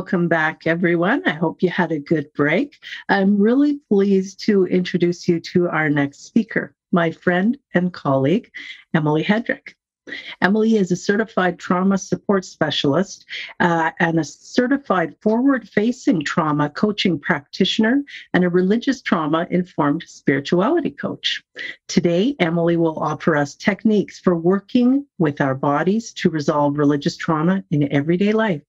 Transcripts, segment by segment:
Welcome back, everyone. I hope you had a good break. I'm really pleased to introduce you to our next speaker, my friend and colleague, Emily Hedrick. Emily is a certified trauma support specialist and a certified forward-facing trauma coaching practitioner and a religious trauma-informed spirituality coach. Today, Emily will offer us techniques for working with our bodies to resolve religious trauma in everyday life.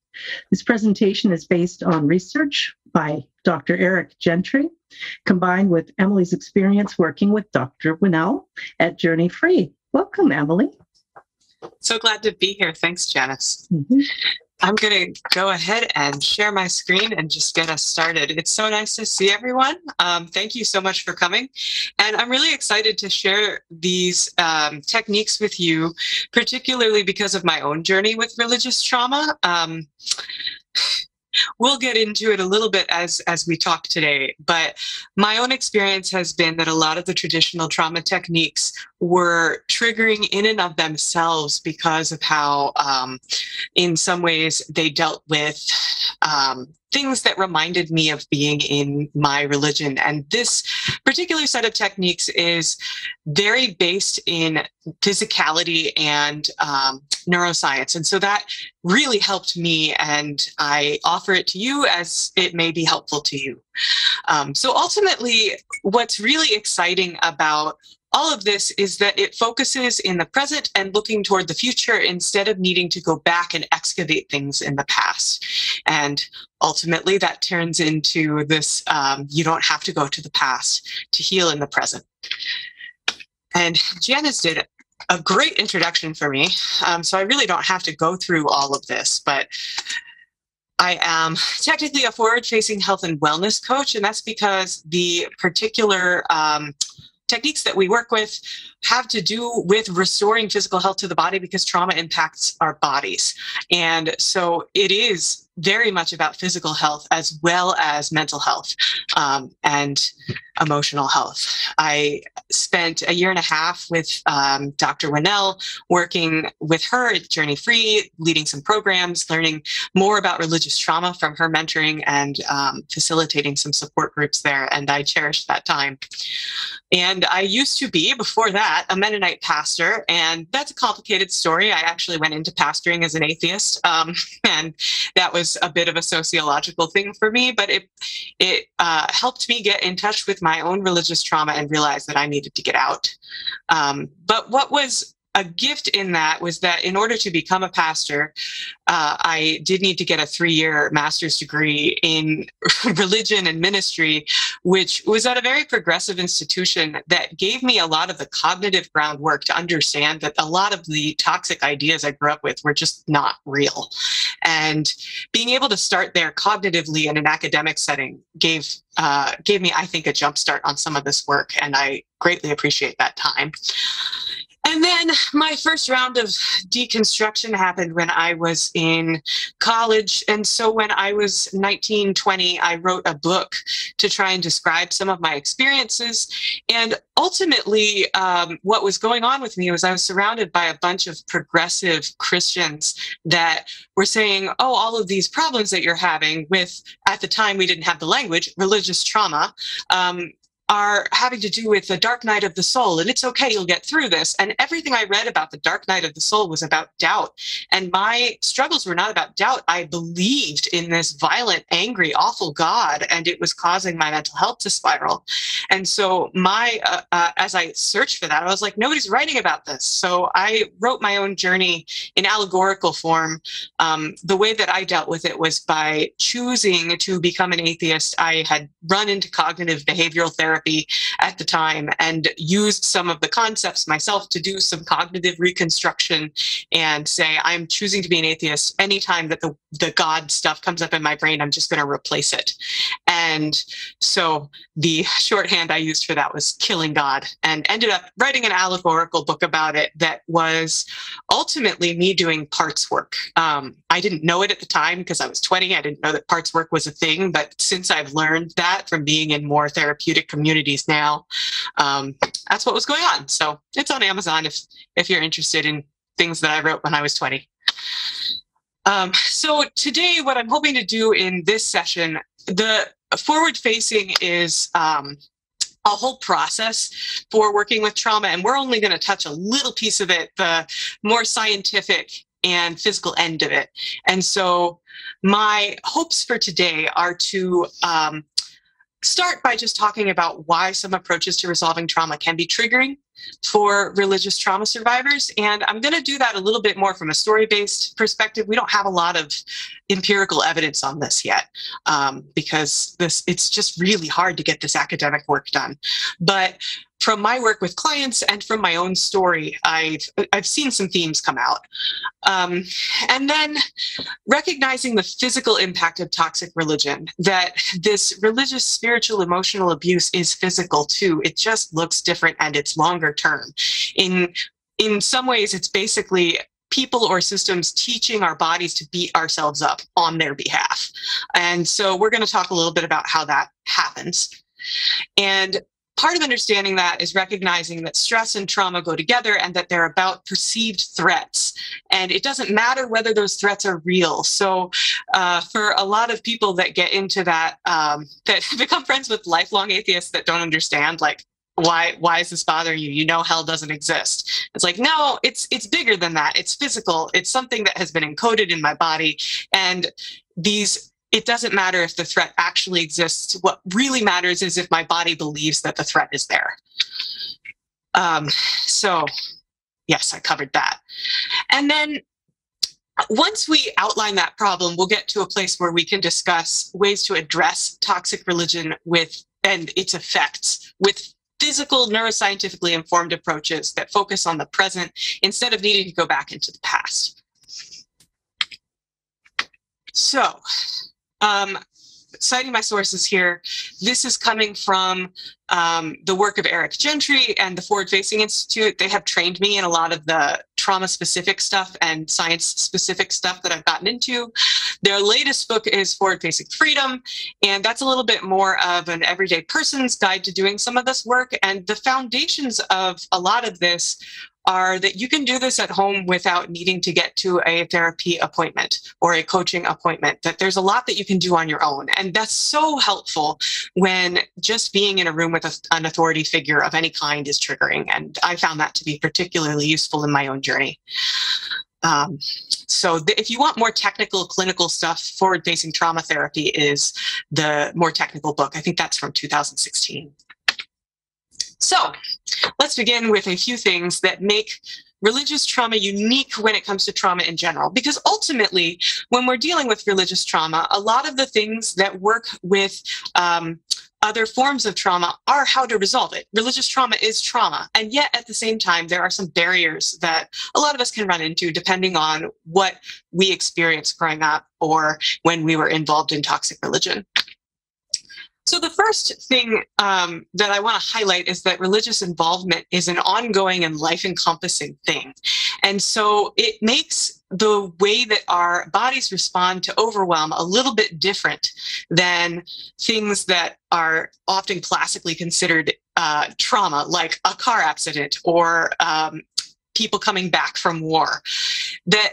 This presentation is based on research by Dr. Eric Gentry, combined with Emily's experience working with Dr. Winell at Journey Free. Welcome, Emily. So glad to be here. Thanks, Janice. Mm-hmm. I'm going to go ahead and share my screen and just get us started. It's so nice to see everyone. Thank you so much for coming. And I'm really excited to share these techniques with you, particularly because of my own journey with religious trauma. We'll get into it a little bit as we talk today, but my own experience has been that a lot of the traditional trauma techniques were triggering in and of themselves because of how, in some ways, they dealt with things that reminded me of being in my religion. And this particular set of techniques is very based in physicality and neuroscience. And so that really helped me, and I offer it to you as it may be helpful to you. So ultimately, what's really exciting about all of this is that it focuses in the present and looking toward the future instead of needing to go back and excavate things in the past. And ultimately, that turns into this, you don't have to go to the past to heal in the present. And Janice did a great introduction for me, so I really don't have to go through all of this, but I am technically a forward-facing health and wellness coach, and that's because the particular techniques that we work with have to do with restoring physical health to the body because trauma impacts our bodies. And so it is very much about physical health as well as mental health and emotional health. I spent a year and a half with Dr. Winell, working with her at Journey Free, leading some programs, learning more about religious trauma from her mentoring and facilitating some support groups there. And I cherished that time. And I used to be, before that, a Mennonite pastor. And that's a complicated story. I actually went into pastoring as an atheist. And that was a bit of a sociological thing for me, but it helped me get in touch with my own religious trauma and realize that I needed to get out. But what was a gift in that was that in order to become a pastor, I did need to get a 3-year master's degree in religion and ministry, which was at a very progressive institution that gave me a lot of the cognitive groundwork to understand that a lot of the toxic ideas I grew up with were just not real. And being able to start there cognitively in an academic setting gave me, I think, a jump start on some of this work, and I greatly appreciate that time. And then my first round of deconstruction happened when I was in college. And so when I was 19, 20, I wrote a book to try and describe some of my experiences. And ultimately, what was going on with me was I was surrounded by a bunch of progressive Christians that were saying, oh, all of these problems that you're having with, at the time we didn't have the language, religious trauma, are having to do with the dark night of the soul, and it's okay, you'll get through this. And everything I read about the dark night of the soul was about doubt. And my struggles were not about doubt. I believed in this violent, angry, awful God, and it was causing my mental health to spiral. And so as I searched for that, I was like, nobody's writing about this. So I wrote my own journey in allegorical form. The way that I dealt with it was by choosing to become an atheist. I had run into cognitive behavioral therapy at the time and used some of the concepts myself to do some cognitive reconstruction and say, I'm choosing to be an atheist. Anytime that the God stuff comes up in my brain, I'm just going to replace it. And so the shorthand I used for that was killing God, and ended up writing an allegorical book about it that was ultimately me doing parts work. I didn't know it at the time because I was 20. I didn't know that parts work was a thing. But since I've learned that from being in more therapeutic communities now, that's what was going on. So it's on Amazon if you're interested in things that I wrote when I was 20. So today, what I'm hoping to do in this session, the forward-facing is a whole process for working with trauma, and we're only going to touch a little piece of it, the more scientific and physical end of it. And so my hopes for today are to start by just talking about why some approaches to resolving trauma can be triggering for religious trauma survivors. And I'm going to do that a little bit more from a story-based perspective. We don't have a lot of empirical evidence on this yet, because it's just really hard to get this academic work done. But from my work with clients and from my own story, I've seen some themes come out. And then recognizing the physical impact of toxic religion, that this religious, spiritual, emotional abuse is physical too. It just looks different and it's longer term. In some ways, it's basically people or systems teaching our bodies to beat ourselves up on their behalf. And so we're going to talk a little bit about how that happens. And part of understanding that is recognizing that stress and trauma go together and that they're about perceived threats. And it doesn't matter whether those threats are real. So for a lot of people that get into that, that become friends with lifelong atheists that don't understand, like, why is this bothering you? You know hell doesn't exist. It's like, no, it's bigger than that. It's physical. It's something that has been encoded in my body. And it doesn't matter if the threat actually exists. What really matters is if my body believes that the threat is there. So yes, I covered that. And then once we outline that problem, we'll get to a place where we can discuss ways to address toxic religion and its effects with physical, neuroscientifically informed approaches that focus on the present instead of needing to go back into the past. So, citing my sources here, this is coming from the work of Gentry and the Forward Facing Institute. They have trained me in a lot of the trauma-specific stuff and science-specific stuff that I've gotten into. Their latest book is Forward Facing Freedom, and that's a little bit more of an everyday person's guide to doing some of this work. And the foundations of a lot of this are that you can do this at home without needing to get to a therapy appointment or a coaching appointment, that there's a lot that you can do on your own. And that's so helpful when just being in a room with an authority figure of any kind is triggering. And I found that to be particularly useful in my own journey. So if you want more technical clinical stuff, Forward Facing Trauma Therapy is the more technical book. I think that's from 2016. So let's begin with a few things that make religious trauma unique when it comes to trauma in general. Because ultimately, when we're dealing with religious trauma, a lot of the things that work with other forms of trauma are how to resolve it. Religious trauma is trauma. And yet at the same time, there are some barriers that a lot of us can run into depending on what we experienced growing up or when we were involved in toxic religion. So the first thing that I want to highlight is that religious involvement is an ongoing and life-encompassing thing. And so it makes the way that our bodies respond to overwhelm a little bit different than things that are often classically considered trauma, like a car accident or people coming back from war. That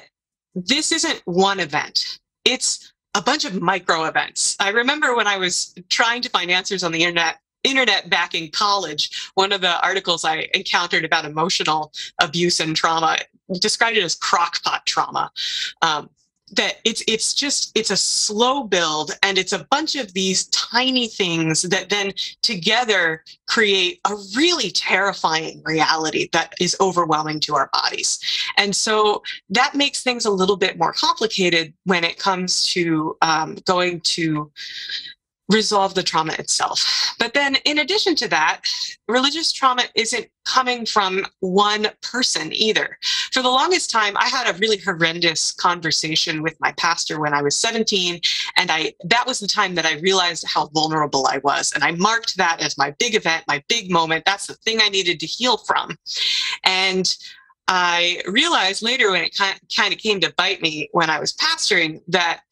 this isn't one event. It's a bunch of micro events. I remember when I was trying to find answers on the internet back in college, one of the articles I encountered about emotional abuse and trauma described it as crockpot trauma. That it's a slow build, and it's a bunch of these tiny things that then together create a really terrifying reality that is overwhelming to our bodies. And so that makes things a little bit more complicated when it comes to going to resolve the trauma itself. But then in addition to that, religious trauma isn't coming from one person either. For the longest time, I had a really horrendous conversation with my pastor when I was 17, and that was the time that I realized how vulnerable I was. And I marked that as my big event, my big moment. That's the thing I needed to heal from. And I realized later when it kind of came to bite me when I was pastoring that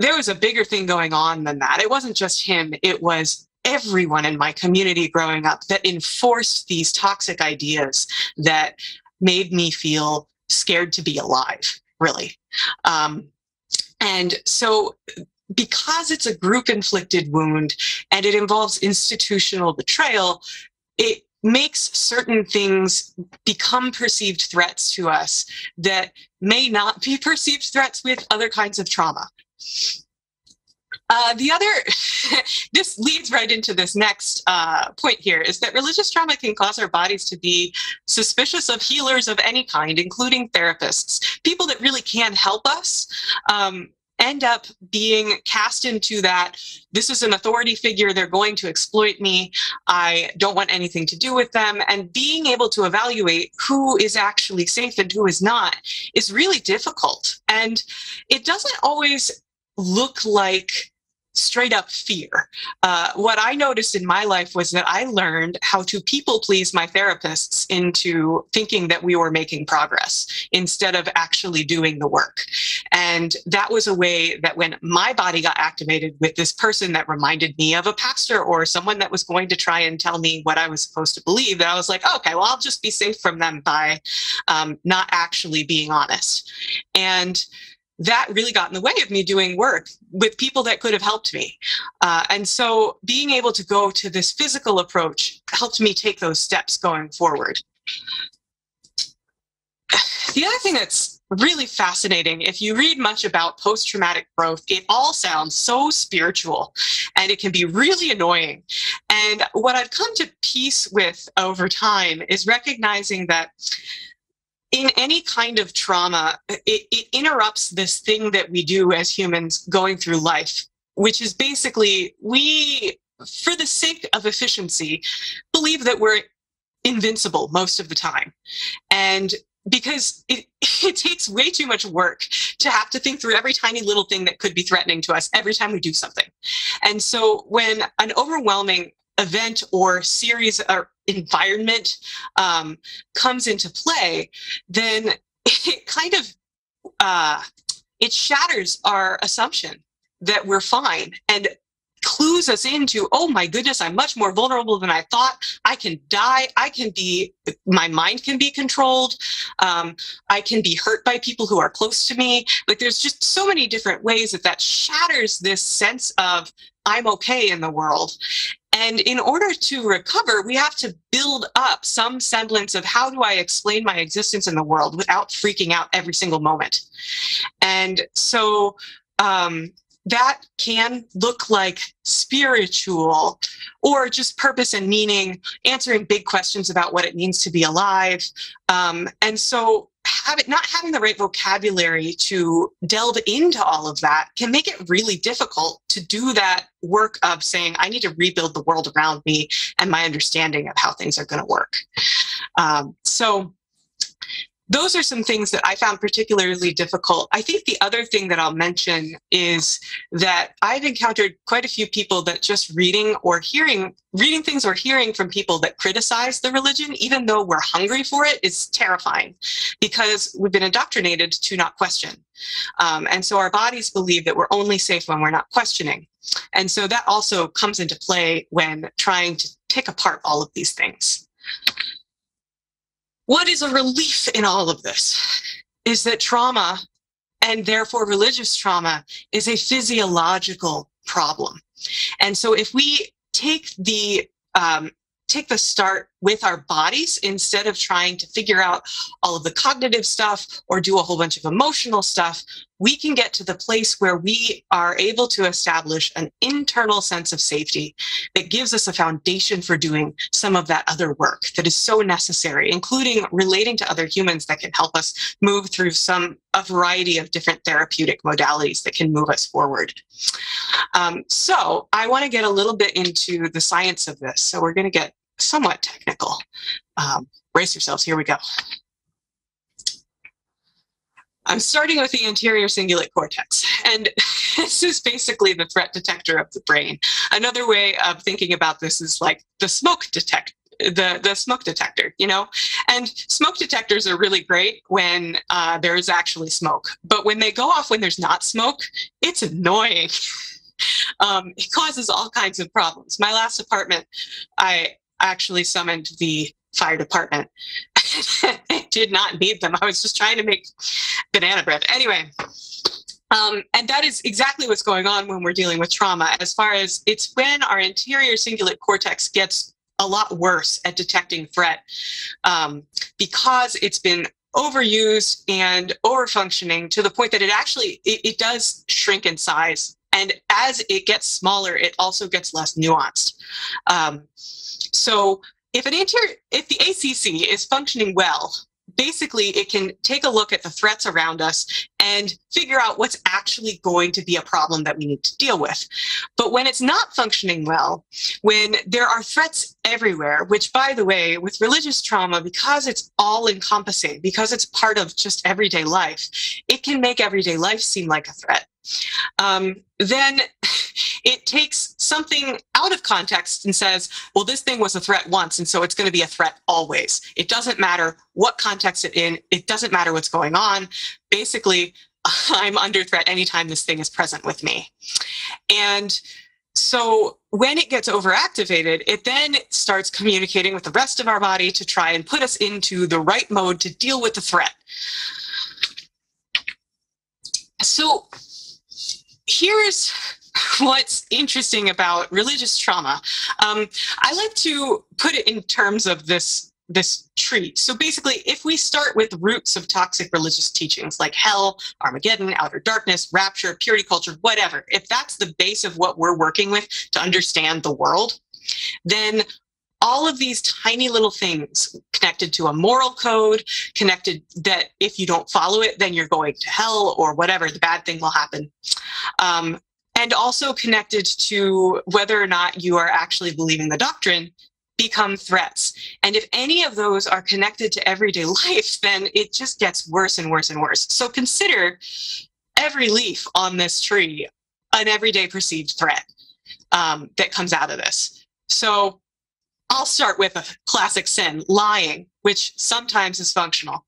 there was a bigger thing going on than that. It wasn't just him. It was everyone in my community growing up that enforced these toxic ideas that made me feel scared to be alive. really. And so because it's a group-inflicted wound and it involves institutional betrayal, it makes certain things become perceived threats to us that may not be perceived threats with other kinds of trauma. This leads right into this next point here, is that religious trauma can cause our bodies to be suspicious of healers of any kind, including therapists. People that really can help us end up being cast into that, this is an authority figure, they're going to exploit me, I don't want anything to do with them. And being able to evaluate who is actually safe and who is not is really difficult. And it doesn't always look like straight up fear. What I noticed in my life was that I learned how to people please my therapists into thinking that we were making progress instead of actually doing the work. And that was a way that when my body got activated with this person that reminded me of a pastor or someone that was going to try and tell me what I was supposed to believe, that I was like, okay, well, I'll just be safe from them by not actually being honest. And that really got in the way of me doing work with people that could have helped me. And so being able to go to this physical approach helped me take those steps going forward. The other thing that's really fascinating, if you read much about post-traumatic growth, it all sounds so spiritual and it can be really annoying. And what I've come to peace with over time is recognizing that in any kind of trauma, it interrupts this thing that we do as humans going through life, which is basically we, for the sake of efficiency, believe that we're invincible most of the time. And because it takes way too much work to have to think through every tiny little thing that could be threatening to us every time we do something. And so when an overwhelming event or series or environment comes into play, then it kind of it shatters our assumption that we're fine and clues us into, oh my goodness, I'm much more vulnerable than I thought. I can die. My mind can be controlled. I can be hurt by people who are close to me. Like there's just so many different ways that shatters this sense of I'm okay in the world. And in order to recover, we have to build up some semblance of how do I explain my existence in the world without freaking out every single moment. And so that can look like spiritual or just purpose and meaning, answering big questions about what it means to be alive. And so not having the right vocabulary to delve into all of that can make it really difficult to do that work of saying, I need to rebuild the world around me and my understanding of how things are going to work. So those are some things that I found particularly difficult. I think the other thing that I'll mention is that I've encountered quite a few people that just reading things or hearing from people that criticize the religion, even though we're hungry for it, is terrifying because we've been indoctrinated to not question. And so our bodies believe that we're only safe when we're not questioning. And so that also comes into play when trying to pick apart all of these things. What is a relief in all of this is that trauma, and therefore religious trauma, is a physiological problem. And so if we take the start with our bodies instead of trying to figure out all of the cognitive stuff or do a whole bunch of emotional stuff, we can get to the place where we are able to establish an internal sense of safety that gives us a foundation for doing some of that other work that is so necessary, including relating to other humans that can help us move through a variety of different therapeutic modalities that can move us forward. So I want to get a little bit into the science of this. So we're going to get somewhat technical. Brace yourselves, here we go. I'm starting with the anterior cingulate cortex, and this is basically the threat detector of the brain. Another way of thinking about this is like the smoke detector. The smoke detector, you know, and smoke detectors are really great when there is actually smoke, but when they go off when there's not smoke, it's annoying. It causes all kinds of problems. My last apartment, I actually summoned the fire department. I did not need them. I was just trying to make banana bread. Anyway, and that is exactly what's going on when we're dealing with trauma, as far as it's when our anterior cingulate cortex gets a lot worse at detecting threat, because it's been overused and overfunctioning to the point that it does shrink in size. And as it gets smaller, it also gets less nuanced. So if the ACC is functioning well, basically it can take a look at the threats around us and figure out what's actually going to be a problem that we need to deal with. But when it's not functioning well, when there are threats everywhere, which, by the way, with religious trauma, because it's all encompassing, because it's part of just everyday life, it can make everyday life seem like a threat. Then it takes something out of context and says, well, this thing was a threat once, and so it's going to be a threat always. It doesn't matter what context it's in. It doesn't matter what's going on. Basically, I'm under threat anytime this thing is present with me. And so when it gets overactivated, it then starts communicating with the rest of our body to try and put us into the right mode to deal with the threat. So here's what's interesting about religious trauma. I like to put it in terms of this tree. So basically, if we start with roots of toxic religious teachings like hell, Armageddon, outer darkness, rapture, purity culture, whatever, if that's the base of what we're working with to understand the world, then all of these tiny little things connected to a moral code, connected that if you don't follow it, then you're going to hell or whatever, the bad thing will happen. And also connected to whether or not you are actually believing the doctrine, become threats. And if any of those are connected to everyday life, then it just gets worse and worse and worse. So consider every leaf on this tree an everyday perceived threat that comes out of this. So I'll start with a classic sin, lying, which sometimes is functional.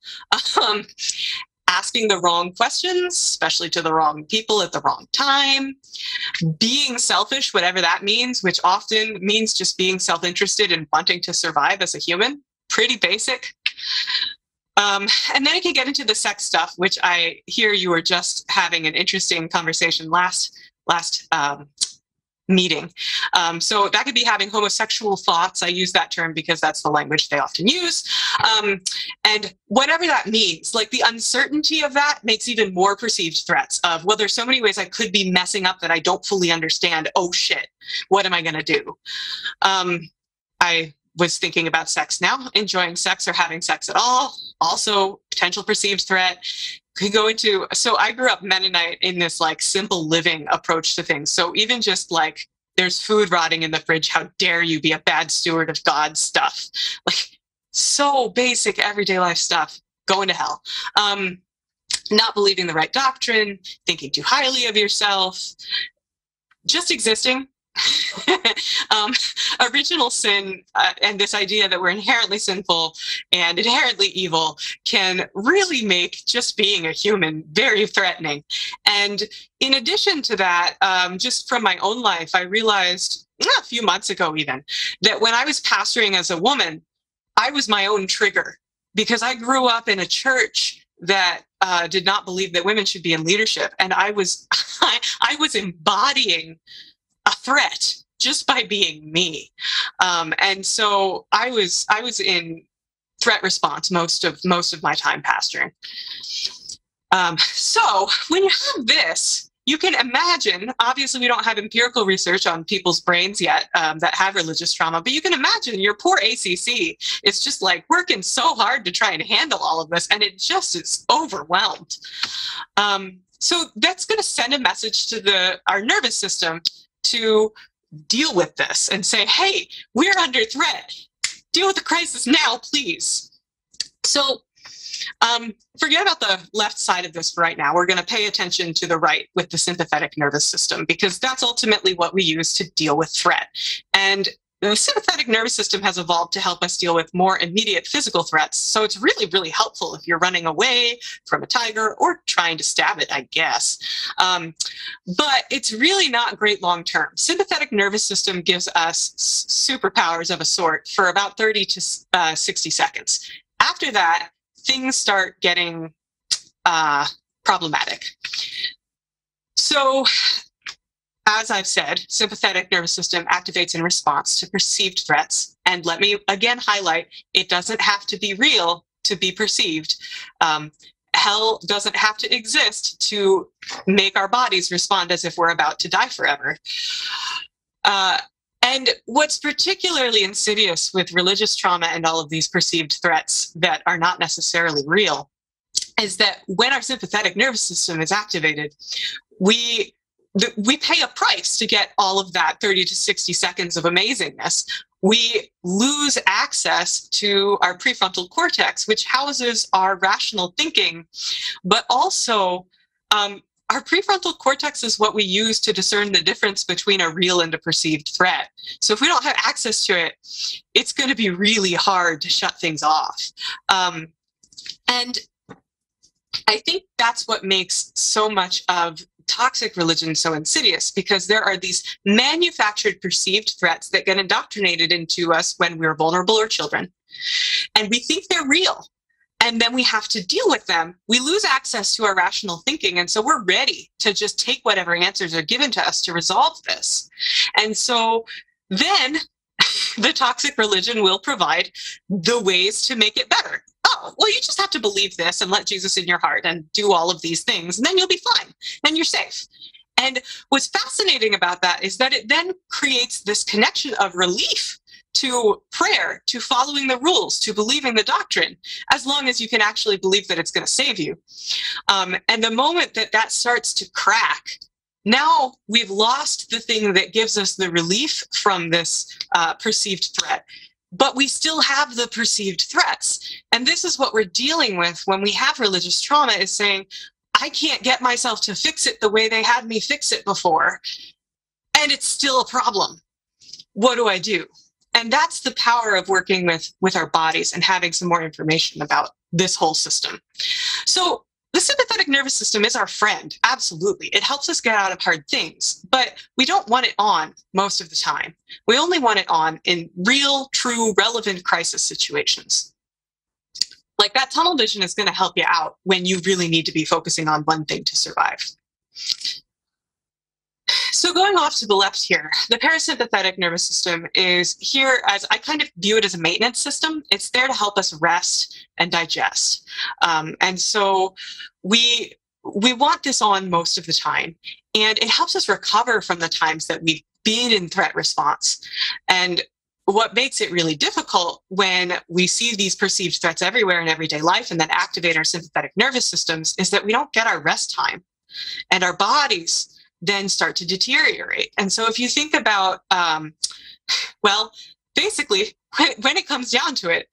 Asking the wrong questions, especially to the wrong people at the wrong time, being selfish, whatever that means, which often means just being self-interested and wanting to survive as a human, pretty basic. And then it can get into the sex stuff, which I hear you were just having an interesting conversation last meeting. So that could be having homosexual thoughts. I use that term because that's the language they often use. And whatever that means, like the uncertainty of that makes even more perceived threats of, well, there's so many ways I could be messing up that I don't fully understand. Oh shit, what am I going to do? I was thinking about sex now, enjoying sex or having sex at all. Also potential perceived threat. Could go into, so I grew up Mennonite in this like simple living approach to things. So even just like there's food rotting in the fridge, how dare you be a bad steward of God's stuff? Like so basic everyday life stuff, going to hell. Not believing the right doctrine, thinking too highly of yourself, just existing. Original sin and this idea that we're inherently sinful and inherently evil can really make just being a human very threatening. And in addition to that, just from my own life, I realized a few months ago even that when I was pastoring as a woman, I was my own trigger because I grew up in a church that did not believe that women should be in leadership. And I was embodying a threat just by being me. And so I was in threat response most of my time pastoring. So when you have this, you can imagine, obviously we don't have empirical research on people's brains yet that have religious trauma, but you can imagine your poor ACC is just like working so hard to try and handle all of this, and it just is overwhelmed. So that's going to send a message to our nervous system to deal with this and say, hey, we're under threat. Deal with the crisis now, please. So forget about the left side of this for right now. We're going to pay attention to the right with the sympathetic nervous system, because that's ultimately what we use to deal with threat. And the sympathetic nervous system has evolved to help us deal with more immediate physical threats. So it's really, really helpful if you're running away from a tiger or trying to stab it, I guess. But it's really not great long term. Sympathetic nervous system gives us superpowers of a sort for about 30 to 60 seconds. After that, things start getting problematic. So, as I've said, sympathetic nervous system activates in response to perceived threats. And let me again highlight, it doesn't have to be real to be perceived. Hell doesn't have to exist to make our bodies respond as if we're about to die forever. And what's particularly insidious with religious trauma and all of these perceived threats that are not necessarily real is that when our sympathetic nervous system is activated, we pay a price to get all of that 30 to 60 seconds of amazingness. We lose access to our prefrontal cortex, which houses our rational thinking, but also our prefrontal cortex is what we use to discern the difference between a real and a perceived threat. So if we don't have access to it, it's going to be really hard to shut things off. And I think that's what makes so much of toxic religion so insidious, because there are these manufactured perceived threats that get indoctrinated into us when we're vulnerable or children. And we think they're real. And then we have to deal with them. We lose access to our rational thinking. And so we're ready to just take whatever answers are given to us to resolve this. And so then the toxic religion will provide the ways to make it better. Oh, well, you just have to believe this and let Jesus in your heart and do all of these things, and then you'll be fine, and you're safe. And what's fascinating about that is that it then creates this connection of relief to prayer, to following the rules, to believing the doctrine, as long as you can actually believe that it's going to save you. And the moment that that starts to crack, now we've lost the thing that gives us the relief from this perceived threat. But we still have the perceived threats. And this is what we're dealing with when we have religious trauma, is saying, I can't get myself to fix it the way they had me fix it before. And it's still a problem. What do I do? And that's the power of working with our bodies and having some more information about this whole system. So the sympathetic nervous system is our friend. Absolutely. It helps us get out of hard things, but we don't want it on most of the time. We only want it on in real, true, relevant crisis situations. Like that tunnel vision is going to help you out when you really need to be focusing on one thing to survive. So going off to the left here, the parasympathetic nervous system is here as, I kind of view it as a maintenance system. It's there to help us rest and digest. And so we want this on most of the time, and it helps us recover from the times that we've been in threat response. And what makes it really difficult when we see these perceived threats everywhere in everyday life and then activate our sympathetic nervous systems is that we don't get our rest time, and our bodies then start to deteriorate. And so if you think about, well, basically, when it comes down to it,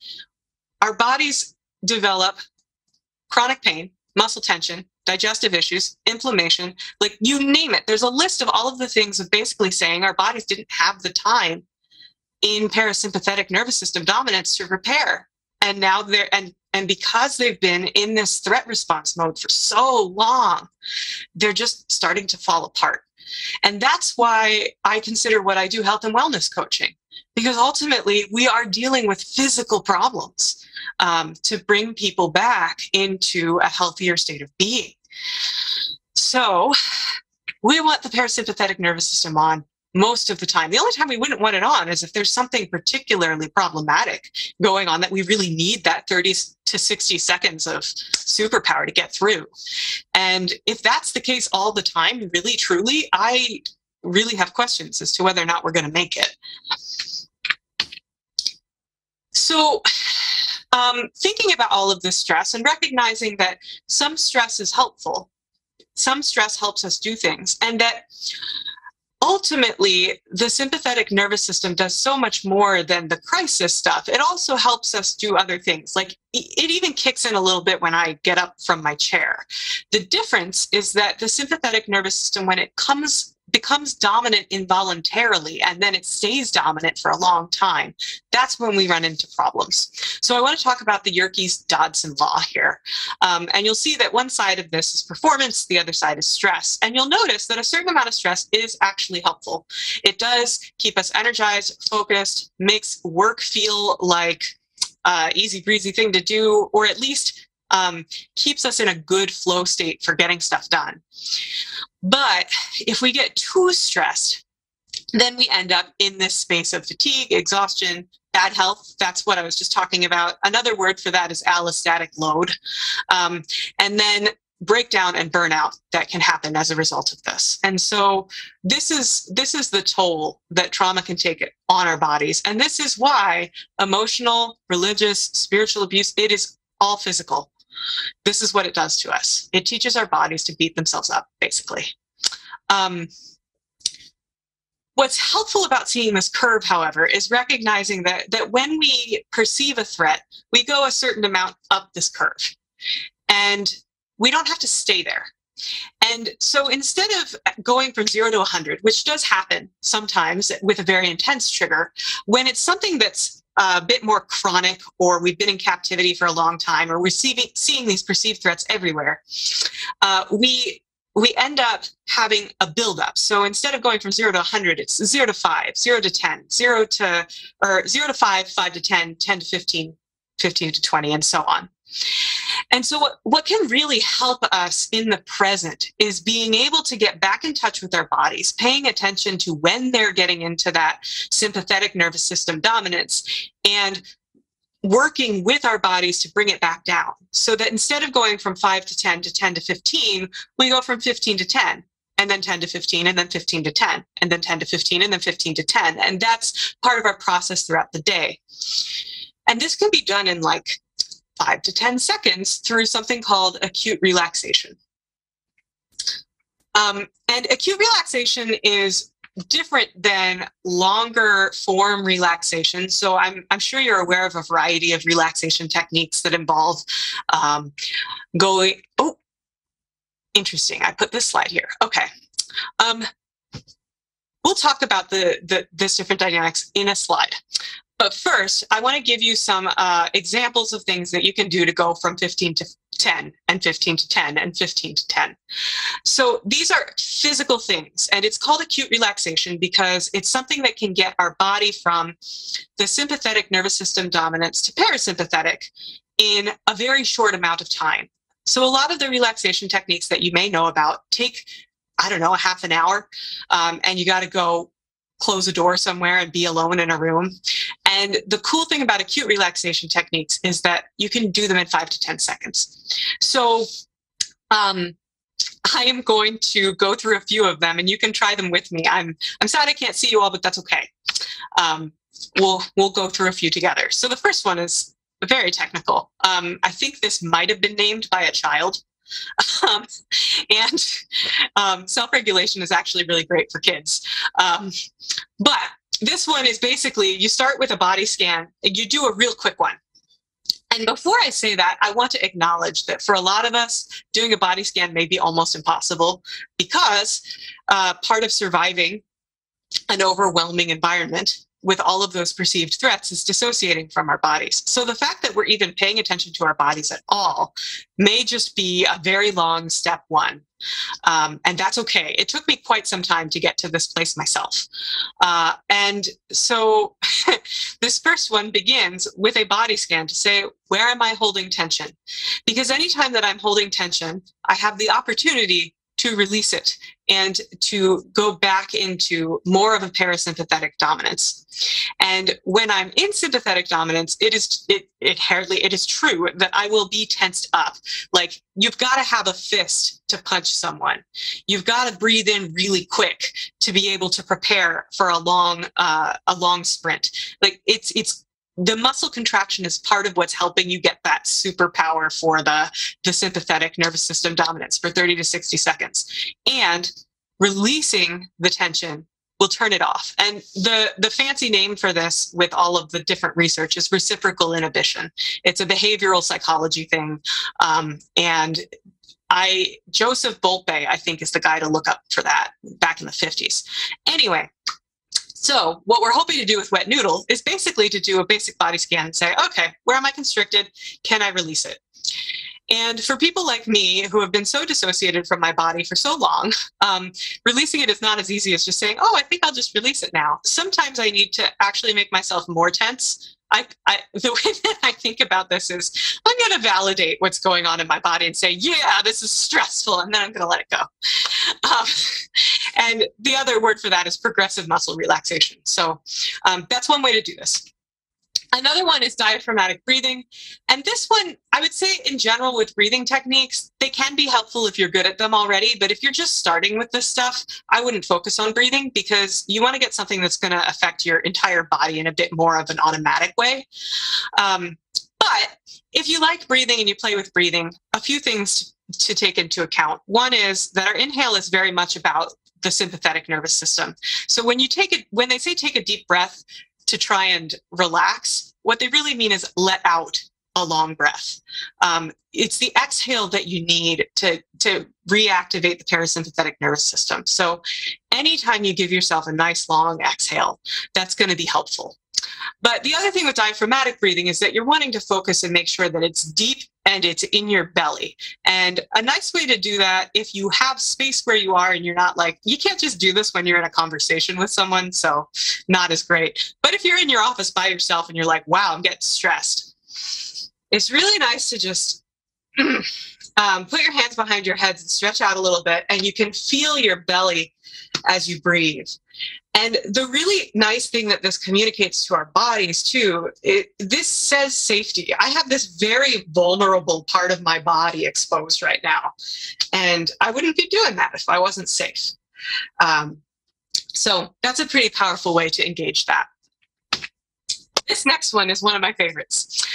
our bodies develop chronic pain, muscle tension, digestive issues, inflammation, like you name it. There's a list of all of the things of basically saying our bodies didn't have the time in parasympathetic nervous system dominance to repair. And now they're, and because they've been in this threat response mode for so long, they're just starting to fall apart. And that's why I consider what I do health and wellness coaching, because ultimately we are dealing with physical problems to bring people back into a healthier state of being. So we want the parasympathetic nervous system on most of the time. The only time we wouldn't want it on is if there's something particularly problematic going on that we really need that 30 to 60 seconds of superpower to get through. And if that's the case all the time, really, truly, I really have questions as to whether or not we're going to make it. So thinking about all of this stress and recognizing that some stress is helpful, some stress helps us do things, and that ultimately, the sympathetic nervous system does so much more than the crisis stuff. It also helps us do other things. Like it even kicks in a little bit when I get up from my chair. The difference is that the sympathetic nervous system, when it becomes dominant involuntarily, and then it stays dominant for a long time, that's when we run into problems. So I want to talk about the Yerkes-Dodson law here. And you'll see that one side of this is performance, the other side is stress. And you'll notice that a certain amount of stress is actually helpful. It does keep us energized, focused, makes work feel like easy breezy thing to do, or at least keeps us in a good flow state for getting stuff done. But if we get too stressed, then we end up in this space of fatigue, exhaustion, bad health. That's what I was just talking about. Another word for that is allostatic load. And then breakdown and burnout that can happen as a result of this. And so this is the toll that trauma can take on our bodies. And this is why emotional, religious, spiritual abuse, it is all physical. This is what it does to us. It teaches our bodies to beat themselves up, basically. What's helpful about seeing this curve, however, is recognizing that when we perceive a threat, we go a certain amount up this curve. And we don't have to stay there. And so instead of going from 0 to 100, which does happen sometimes with a very intense trigger, when it's something that's a bit more chronic, or we've been in captivity for a long time, or we're seeing these perceived threats everywhere, we end up having a buildup. So instead of going from 0 to 100, it's 0 to 5, 0 to 10, 0 to 5, 5 to 10, 10 to 15, 15 to 20, and so on. And so what can really help us in the present is being able to get back in touch with our bodies, paying attention to when they're getting into that sympathetic nervous system dominance, and working with our bodies to bring it back down, so that instead of going from 5 to 10 to 10 to 15, we go from 15 to 10, and then 10 to 15, and then 15 to 10, and then 10 to 15, and then 15 to 10. And that's part of our process throughout the day. And this can be done in like 5 to 10 seconds through something called acute relaxation. And acute relaxation is different than longer form relaxation. So I'm sure you're aware of a variety of relaxation techniques that involve interesting. I put this slide here. Okay. We'll talk about this different dynamics in a slide. But first, I want to give you some examples of things that you can do to go from 15 to 10, and 15 to 10, and 15 to 10. So these are physical things, and it's called acute relaxation because it's something that can get our body from the sympathetic nervous system dominance to parasympathetic in a very short amount of time. So a lot of the relaxation techniques that you may know about take, I don't know, a half an hour, and you got to go close a door somewhere and be alone in a room. And the cool thing about acute relaxation techniques is that you can do them in 5 to 10 seconds. So I am going to go through a few of them, and you can try them with me. I'm sad I can't see you all, but that's okay. We'll go through a few together. So the first one is very technical. I think this might have been named by a child. And self-regulation is actually really great for kids. But this one is basically, you start with a body scan, and you do a real quick one. And before I say that, I want to acknowledge that for a lot of us, doing a body scan may be almost impossible, because part of surviving an overwhelming environment with all of those perceived threats is dissociating from our bodies. So the fact that we're even paying attention to our bodies at all may just be a very long step one. And that's okay. It took me quite some time to get to this place myself. And so this first one begins with a body scan to say, where am I holding tension? Because anytime that I'm holding tension, I have the opportunity to release it and to go back into more of a parasympathetic dominance. And when I'm in sympathetic dominance, it is true that I will be tensed up. Like, you've got to have a fist to punch someone. You've got to breathe in really quick to be able to prepare for a long sprint. Like, it's the muscle contraction is part of what's helping you get that superpower for the sympathetic nervous system dominance for 30 to 60 seconds. And releasing the tension will turn it off. And the fancy name for this with all of the different research is reciprocal inhibition. It's a behavioral psychology thing. And Joseph Bolpe, I think, is the guy to look up for that back in the 50s. Anyway, so what we're hoping to do with Wet Noodle is basically to do a basic body scan and say, okay, where am I constricted? Can I release it? And for people like me who have been so dissociated from my body for so long, releasing it is not as easy as just saying, oh, I think I'll just release it now. Sometimes I need to actually make myself more tense the way that I think about this is I'm going to validate what's going on in my body and say, yeah, this is stressful, and then I'm going to let it go. And the other word for that is progressive muscle relaxation. So that's one way to do this. Another one is diaphragmatic breathing. And this one, I would say in general with breathing techniques, they can be helpful if you're good at them already. But if you're just starting with this stuff, I wouldn't focus on breathing because you want to get something that's going to affect your entire body in a bit more of an automatic way. But if you like breathing and you play with breathing, a few things to take into account. One is that our inhale is very much about the sympathetic nervous system. So when they say take a deep breath to try and relax, what they really mean is let out a long breath. It's the exhale that you need to reactivate the parasympathetic nervous system. So anytime you give yourself a nice long exhale, that's going to be helpful. But the other thing with diaphragmatic breathing is that you're wanting to focus and make sure that it's deep and it's in your belly. And a nice way to do that, if you have space where you are and you're not like, you can't just do this when you're in a conversation with someone, so not as great. But if you're in your office by yourself and you're like, wow, I'm getting stressed, it's really nice to just put your hands behind your heads and stretch out a little bit, and you can feel your belly as you breathe. And the really nice thing that this communicates to our bodies too, this says safety. I have this very vulnerable part of my body exposed right now, and I wouldn't be doing that if I wasn't safe. So that's a pretty powerful way to engage that. This next one is one of my favorites.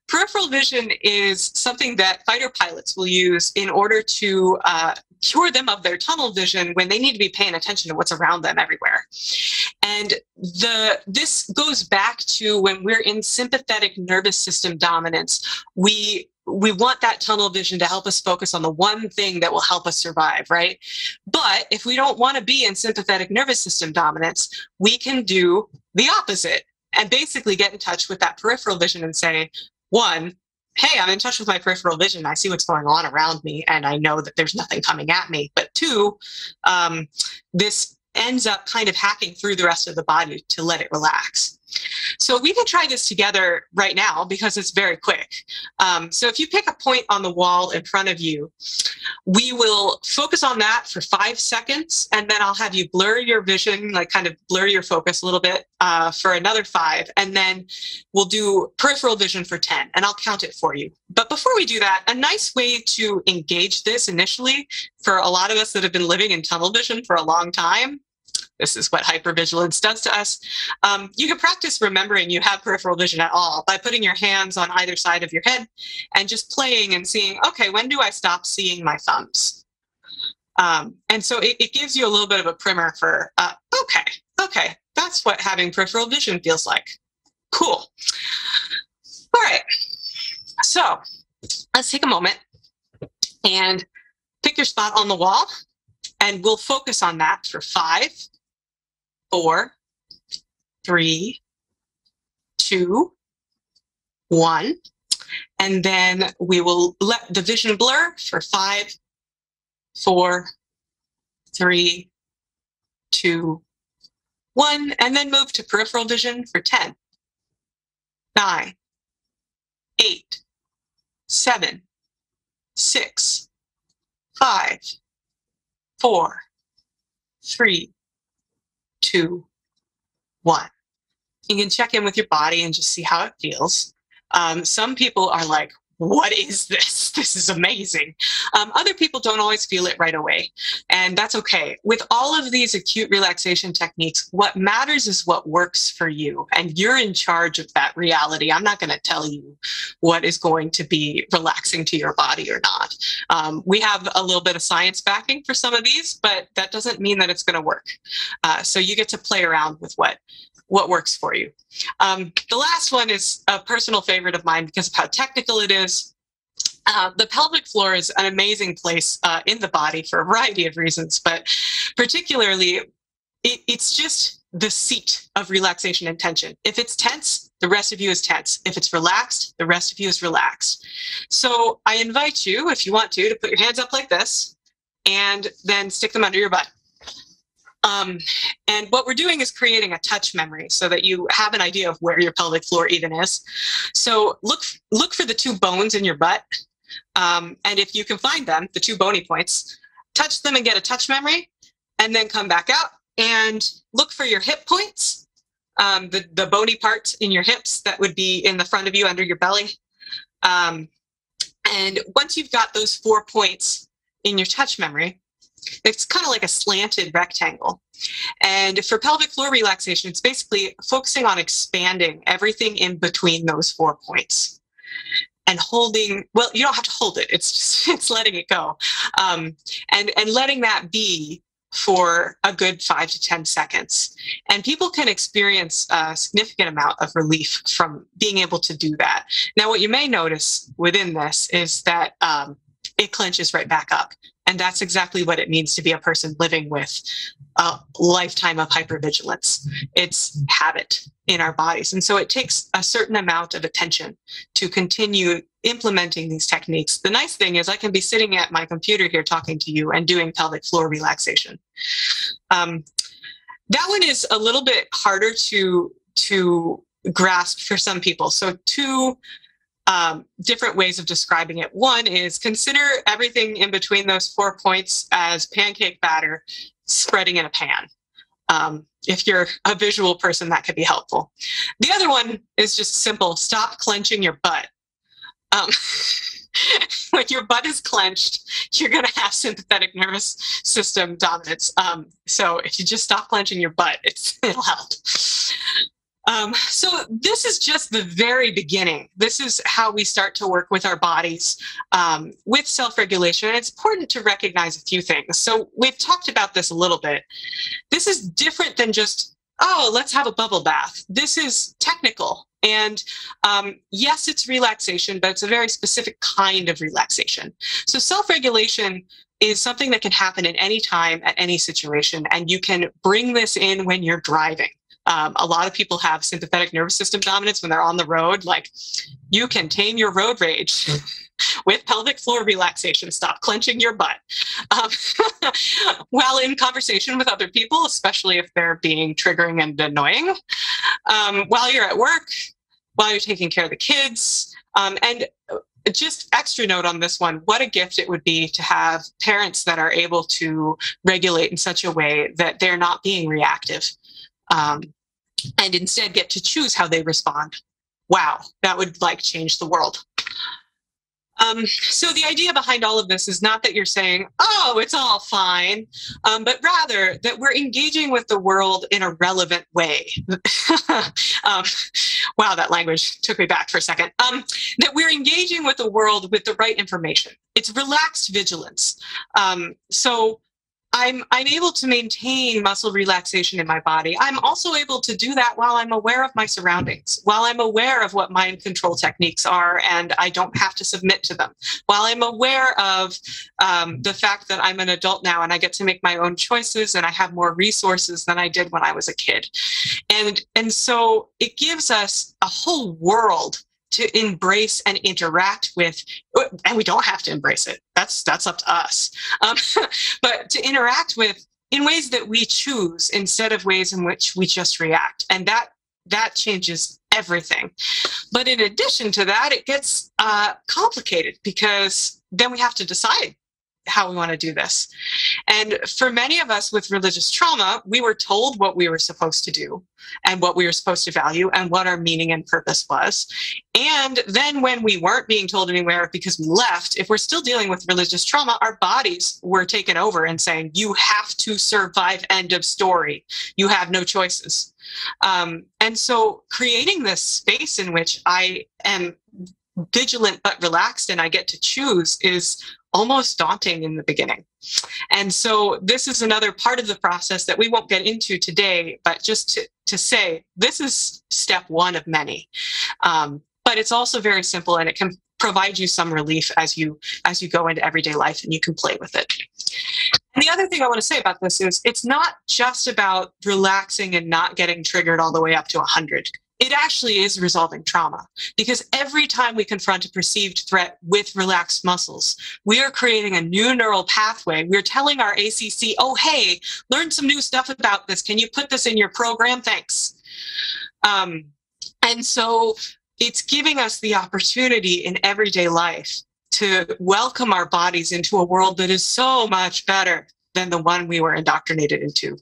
Peripheral vision is something that fighter pilots will use in order to cure them of their tunnel vision when they need to be paying attention to what's around them everywhere. And this goes back to when we're in sympathetic nervous system dominance. We want that tunnel vision to help us focus on the one thing that will help us survive, right? But if we don't want to be in sympathetic nervous system dominance, we can do the opposite and basically get in touch with that peripheral vision and say, one, hey, I'm in touch with my peripheral vision. I see what's going on around me, and I know that there's nothing coming at me. But two, this ends up kind of hacking through the rest of the body to let it relax. So we can try this together right now because it's very quick. So if you pick a point on the wall in front of you, we will focus on that for 5 seconds, and then I'll have you blur your vision, like kind of blur your focus a little bit for another 5, and then we'll do peripheral vision for 10, and I'll count it for you. But before we do that, a nice way to engage this initially for a lot of us that have been living in tunnel vision for a long time, this is what hypervigilance does to us. You can practice remembering you have peripheral vision at all by putting your hands on either side of your head and just playing and seeing, okay, when do I stop seeing my thumbs? And so it gives you a little bit of a primer for, okay, that's what having peripheral vision feels like. Cool. All right, so let's take a moment and pick your spot on the wall, and we'll focus on that for 5, 4, 3, 2, 1. And then we will let the vision blur for 5, 4, 3, 2, 1, and then move to peripheral vision for 10, 9, 8, 7, 6, 5, 4, 3, 2, 1. You can check in with your body and just see how it feels. Some people are like, what is this? This is amazing. Other people don't always feel it right away, and that's okay. With all of these acute relaxation techniques, what matters is what works for you, and you're in charge of that reality. I'm not going to tell you what is going to be relaxing to your body or not. We have a little bit of science backing for some of these, but that doesn't mean that it's going to work. So you get to play around with what works for you. The last one is a personal favorite of mine because of how technical it is. The pelvic floor is an amazing place in the body for a variety of reasons, but particularly it's just the seat of relaxation and tension. If it's tense, the rest of you is tense. If it's relaxed, the rest of you is relaxed. So I invite you, if you want to put your hands up like this and then stick them under your butt. And what we're doing is creating a touch memory so that you have an idea of where your pelvic floor even is. So look for the two bones in your butt. And if you can find them, the two bony points, touch them and get a touch memory, and then come back out and look for your hip points, the bony parts in your hips that would be in the front of you under your belly. And once you've got those 4 points in your touch memory, it's kind of like a slanted rectangle. And for pelvic floor relaxation, it's basically focusing on expanding everything in between those 4 points and holding, well, you don't have to hold it. It's letting it go. And letting that be for a good 5 to 10 seconds. And people can experience a significant amount of relief from being able to do that. Now, what you may notice within this is that it clenches right back up. And that's exactly what it means to be a person living with a lifetime of hypervigilance. It's habit in our bodies. And so it takes a certain amount of attention to continue implementing these techniques. The nice thing is I can be sitting at my computer here talking to you and doing pelvic floor relaxation. That one is a little bit harder to grasp for some people. So two different ways of describing it. One is consider everything in between those 4 points as pancake batter spreading in a pan. If you're a visual person, that could be helpful. The other one is just simple. Stop clenching your butt. When your butt is clenched, you're going to have sympathetic nervous system dominance. So if you just stop clenching your butt, it'll help. So this is just the very beginning. This is how we start to work with our bodies with self-regulation. And it's important to recognize a few things. So we've talked about this a little bit. This is different than just, oh, let's have a bubble bath. This is technical. And yes, it's relaxation, but it's a very specific kind of relaxation. So self-regulation is something that can happen at any time, at any situation. And you can bring this in when you're driving. A lot of people have sympathetic nervous system dominance when they're on the road. Like, you can tame your road rage with pelvic floor relaxation. Stop clenching your butt. While in conversation with other people, especially if they're being triggering and annoying. While you're at work, while you're taking care of the kids. And just extra note on this one, what a gift it would be to have parents that are able to regulate in such a way that they're not being reactive. And instead get to choose how they respond. Wow, that would change the world. So the idea behind all of this is not that you're saying, oh, it's all fine, but rather that we're engaging with the world in a relevant way. Wow, that language took me back for a second. That we're engaging with the world with the right information. It's relaxed vigilance. So I'm able to maintain muscle relaxation in my body. I'm also able to do that while I'm aware of my surroundings, while I'm aware of what mind control techniques are, and I don't have to submit to them, while I'm aware of the fact that I'm an adult now and I get to make my own choices and I have more resources than I did when I was a kid. And so it gives us a whole world to embrace and interact with, and we don't have to embrace it. That's up to us. But to interact with in ways that we choose instead of ways in which we just react. And that changes everything. But in addition to that, it gets complicated because then we have to decide how we want to do this. And for many of us with religious trauma, we were told what we were supposed to do and what we were supposed to value and what our meaning and purpose was. And then when we weren't being told anywhere because we left, if we're still dealing with religious trauma, our bodies were taken over and saying, you have to survive, end of story. You have no choices. And so creating this space in which I am vigilant but relaxed and I get to choose is almost daunting in the beginning. And so this is another part of the process that we won't get into today, but just to say, this is step one of many. But it's also very simple and it can provide you some relief as you go into everyday life and you can play with it. And the other thing I want to say about this is it's not just about relaxing and not getting triggered all the way up to 100. it actually is resolving trauma, because every time we confront a perceived threat with relaxed muscles, we are creating a new neural pathway. We're telling our ACC, oh, hey, learn some new stuff about this. Can you put this in your program? Thanks. And so it's giving us the opportunity in everyday life to welcome our bodies into a world that is so much better than the one we were indoctrinated into,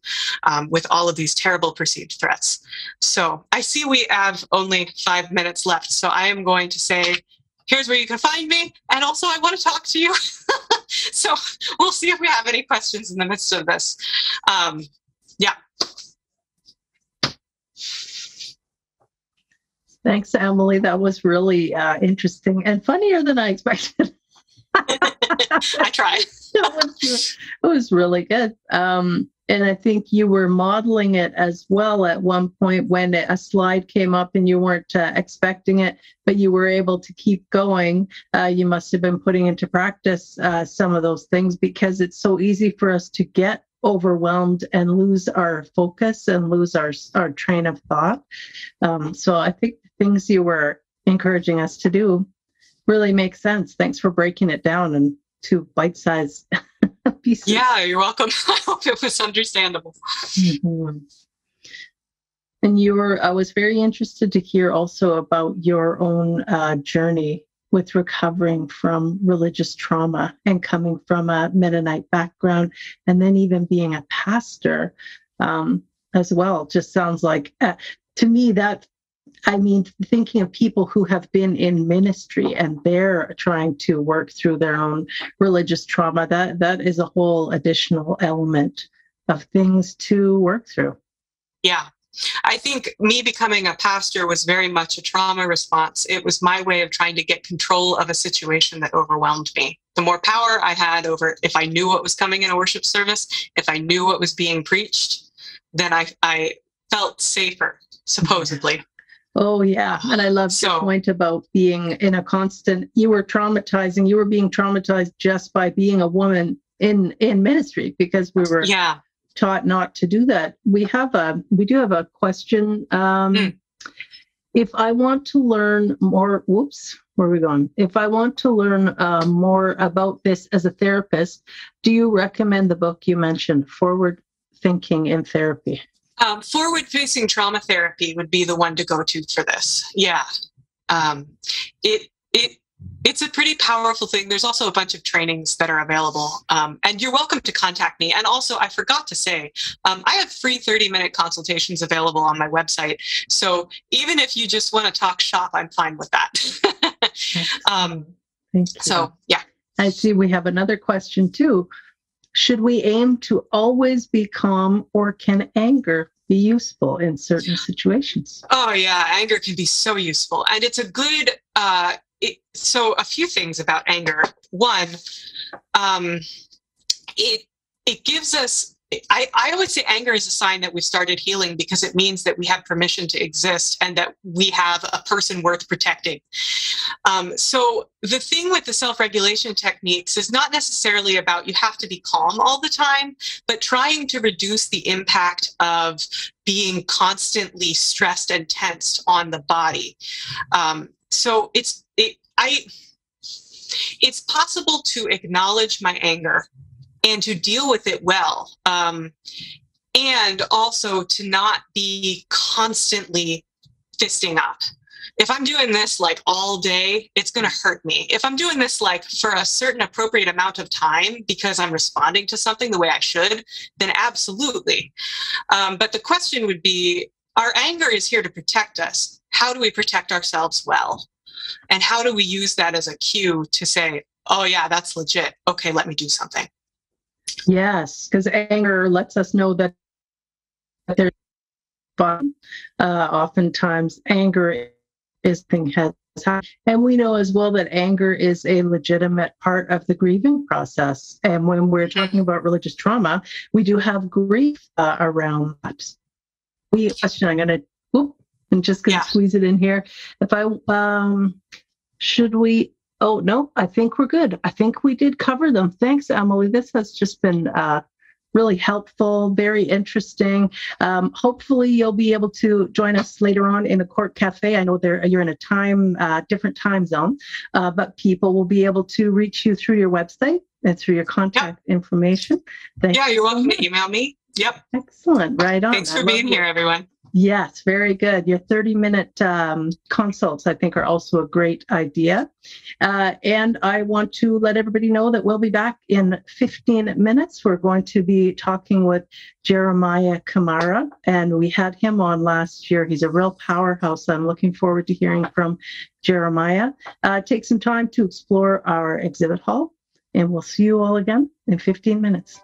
with all of these terrible perceived threats. So I see we have only 5 minutes left. So I am going to say, here's where you can find me. And also I want to talk to you. So we'll see if we have any questions in the midst of this. Yeah. Thanks, Emily. That was really interesting and funnier than I expected. I tried. It was really good. And I think you were modeling it as well at one point when a slide came up and you weren't expecting it, but you were able to keep going. You must have been putting into practice some of those things, because it's so easy for us to get overwhelmed and lose our focus and lose our train of thought. So I think the things you were encouraging us to do really make sense. Thanks for breaking it down into bite-sized pieces. Yeah, you're welcome. I hope it was understandable. Mm-hmm. And I was very interested to hear also about your own journey with recovering from religious trauma and coming from a Mennonite background, and then even being a pastor as well. Just sounds like, to me, thinking of people who have been in ministry and they're trying to work through their own religious trauma, that is a whole additional element of things to work through. Yeah. I think me becoming a pastor was very much a trauma response. It was my way of trying to get control of a situation that overwhelmed me. The more power I had over, if I knew what was coming in a worship service, if I knew what was being preached, then I felt safer, supposedly. Oh, yeah. And I love your point about being in a constant, you were being traumatized just by being a woman in ministry, because we were taught not to do that. We do have a question. If I want to learn more, where are we going? If I want to learn more about this as a therapist, do you recommend the book you mentioned, Forward Thinking in Therapy? Forward-facing trauma therapy would be the one to go to for this. Yeah. It's a pretty powerful thing. There's also a bunch of trainings that are available. And you're welcome to contact me. And also, I forgot to say, I have free 30-minute consultations available on my website. So even if you just want to talk shop, I'm fine with that. Thank you. So, yeah. I see we have another question too. Should we aim to always be calm, or can anger be useful in certain situations? Oh, yeah. Anger can be so useful. And it's a good, so a few things about anger. One, it gives us, I always say anger is a sign that we've started healing, because it means that we have permission to exist and that we have a person worth protecting. So the thing with the self-regulation techniques is not necessarily about you have to be calm all the time, but trying to reduce the impact of being constantly stressed and tensed on the body. So it's possible to acknowledge my anger and to deal with it well, and also to not be constantly fisting up. If I'm doing this like all day, it's going to hurt me. If I'm doing this like for a certain appropriate amount of time because I'm responding to something the way I should, then absolutely. But the question would be, our anger is here to protect us. How do we protect ourselves well? And how do we use that as a cue to say, oh yeah, that's legit. Okay, let me do something. Yes, because anger lets us know that there's fun. Oftentimes, anger is thing has happened. And we know as well that anger is a legitimate part of the grieving process. And when we're talking about religious trauma, we do have grief around that. I'm going to squeeze it in here. Should we? Oh, no, I think we're good. I think we did cover them. Thanks, Emily. This has just been really helpful, very interesting. Hopefully you'll be able to join us later on in a court cafe. I know you're in a different time zone, but people will be able to reach you through your website and through your contact information. You're welcome to email me. Yep. Excellent. Right on. Thanks for being here, everyone. Yes, very good. Your 30-minute consults, I think, are also a great idea. And I want to let everybody know that we'll be back in 15 minutes. We're going to be talking with Jeremiah Kamara, and we had him on last year. He's a real powerhouse. I'm looking forward to hearing from Jeremiah. Take some time to explore our exhibit hall, and we'll see you all again in 15 minutes.